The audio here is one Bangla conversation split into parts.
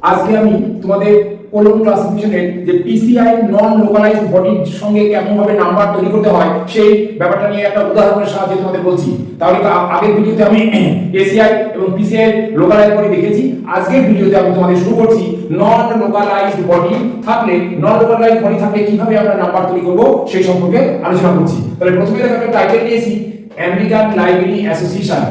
আজকে আমি তোমাদের কোলন ক্লাসিফিকেশনের যে পিসিআই নন লোকালাইজড বডির সঙ্গে কেমন ভাবে নাম্বার তৈরি করতে হয় সেই ব্যাপারটা নিয়ে একটা উদাহরণের সাহায্যে তোমাদের বলছি। তাহলে আগের ভিডিওতে আমি এসিআই এবং পিসিআই লোকালাইজড বডি দেখেছি। আজকের ভিডিওতে আমি তোমাদের শুরু করছি নন লোকালাইজড বডি থাকলে কিভাবে আমরা নাম্বার তৈরি করব সেই সম্পর্কে আলোচনা করছি। তাহলে প্রথমে দেখো একটা টাইটেল নিয়েছি, American library association.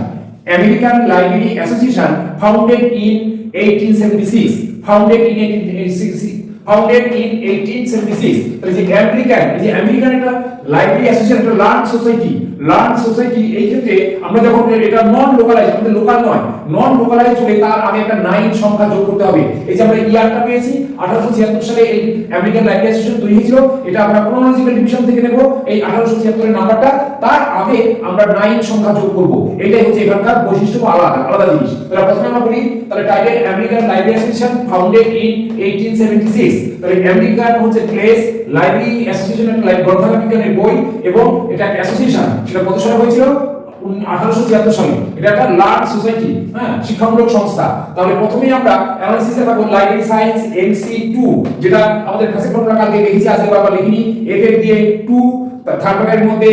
American library association founded in 1876 founded in 1876 তাহলে যে আমেরিকান একটা লাইব্রেরি অ্যাসোসিয়েশন, একটা লার্ন সোসাইটি। এই ক্ষেত্রে আমরা যখন এটা নন লোকালাইজ, আমাদের লোকাল নয়, নন লোকালাইজ হলে তার আগে একটা 9 সংখ্যা যোগ করতে হবে। এই যে আমরা ইয়ারটা পেয়েছি 1876 সালে এই আমেরিকান লাইব্রেরি অ্যাসোসিয়েশন তৈরি হয়েছিল, এটা আমরা ক্রোনোলজিক্যাল ডিভিশন থেকে নেব এই 1876 এর নাম্বারটা, তার আগে আমরা 9 সংখ্যা যোগ করব। এটাই হচ্ছে এখানকার বৈশিষ্ট্য বা আলাদা জিনিস। তাহলে প্রথমে আমরা বলি, তাহলে title American library association founded in 1876। তাহলে আমেরিকান হচ্ছে প্লেস, লাইব্রেরি অ্যাসোসিয়েশন একটা গ্রন্থাগার বিজ্ঞানের বই, এবং এটা একটা অ্যাসোসিয়েশন। সেটা কত সালে হয়েছিল? 1876 সালে। এটা একটা লার্ন সোসাইটি, শিক্ষামূলক সংস্থা। তাহলে প্রথমেই আমরা অ্যানালিসিসে পাবো লাইব্রেরি সায়েন্স MC2, যেটা আমাদের কাছে ফর্মুলা কালকে দেখেছি, আজকে বারবার লিখিনি। এফ দিয়ে 2, থার্ড ব্র্যাকেটের মধ্যে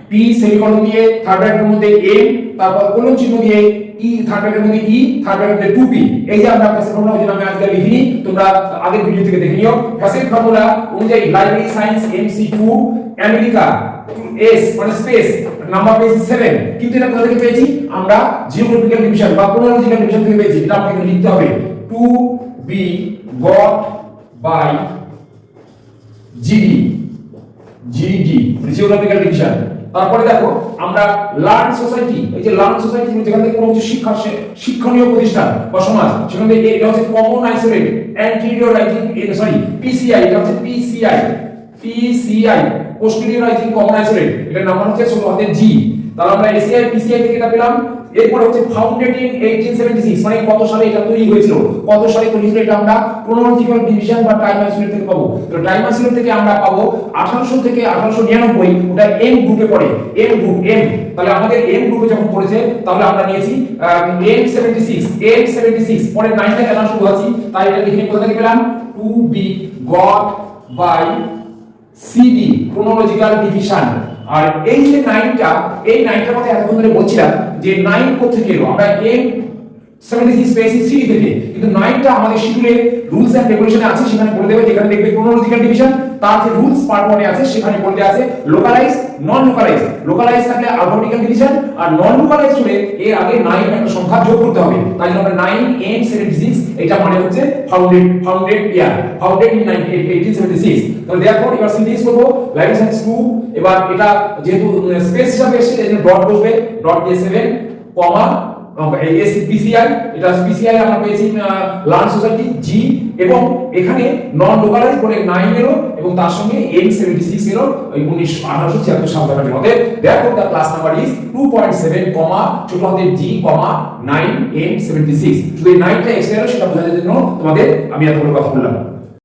P, সেমিকোলন দিয়ে থার্ড ব্র্যাকেটের মধ্যে M, তারপর কোলন চিহ্ন দিয়ে E, থার্ড ব্র্যাকেটের মধ্যে E, থার্ড ব্র্যাকেটের 2P। এই যে আমরা কাছে ফর্মুলা যেটা আমি আজকে লিখিনি, তোমরা আগের ভিডিও থেকে দেখে নিও। ফ্যাসেট ফর্মুলা অনুযায়ী library science MC2 America S মানে স্পেস নাম্বার পেয়েছি 7, কিন্তু এটা কোথা থেকে পেয়েছি? আমরা জিওগ্রাফিক্যাল ডিভিশন বা ক্রোনোলজিক্যাল ডিভিশন থেকে পেয়েছি। এটা আমাকে লিখতে হবে 2B got by GD geographical division. তারপরে দেখো আমরা লার্ন সোসাইটি, এই যে লার্ন সোসাইটি যেখান থেকে কোনো কিছু শিক্ষণীয় প্রতিষ্ঠান বা সমাজ, সেখান থেকে এটা হচ্ছে কমন আইসোলেট অ্যান্টিরিয়রাইজিং PCI, এটা হচ্ছে PCI পোস্টেরিয়রাইজিং কমন আইসোলেট, এটার নাম হচ্ছে ছোট হাতের G। তাহলে আমরা এসিআই PCI থেকে এটা পেলাম। এরপর হচ্ছে ফাউন্ডেড ইন 1876, মানে কত সালে এটা তৈরি হয়েছিল, এটা আমরা ক্রোনোলজিক্যাল ডিভিশন বা টাইম আইসোলেট থেকে পাবো। তো টাইম আইসোলেট থেকে আমরা পাবো 1800 থেকে 1899, ওটা M গ্রুপে পড়ে, M গ্রুপ। তাহলে আমাদের M গ্রুপে যখন পড়েছে, তাহলে আমরা নিয়েছি M76 পরে 9টা কেন শুরু হচ্ছে, তাই এটা লিখে কোথা থেকে পেলাম? 2B got by CD chronological division. আর এই যে 9টার কথা এতক্ষণ ধরে বলছিলাম যে 9 কোথা থেকে এলো, আমরা M76 পেয়েছি CD থেকে, কিন্তু 9টা আমাদের শিডিউলে রুলস এন্ড রেগুলেশনে আছে, সেখানে বলে দেবে, যেখানে দেখবে ক্রোনোলজিক্যাল ডিভিশন, তার যে রুলস পার্ট 1 এ আছে, সেখানে বলতে আছে লোকালাইজ, নন লোকালাইজ। লোকালাইজ থাকলে আলফাবেটিক্যাল ডিভিশন, আর নন লোকালাইজ হলে এর আগে 9 একটা সংখ্যা যোগ করতে হবে। তাই জন্য আমরা 9M76, এটা মানে হচ্ছে ফাউন্ডেড ইয়ার, ফাউন্ডেড ইন 1876। তাহলে therefore এবার সিনথেসিস করব লাইব্রেরি সায়েন্স 2। এবার এটা যেহেতু স্পেস হিসাবে এসেছে, এই জন্য ডট বসবে, ডট দিয়ে 7 কমা PCI, এটা PCI আমরা পেয়েছি লার্ন সোসাইটি G, এবং এখানে নন লোকালাইজ বলে 9 এলো, এবং তার সঙ্গে M76 এলো 1876 সাল থেকে। আমাদের therefore the class number is 2.7, ছোট হাতের G, 9M76। শুধু এই 9টা এক্সট্রা এলো, সেটা বোঝার জন্য তোমাদের আমি এতগুলো কথা বললাম।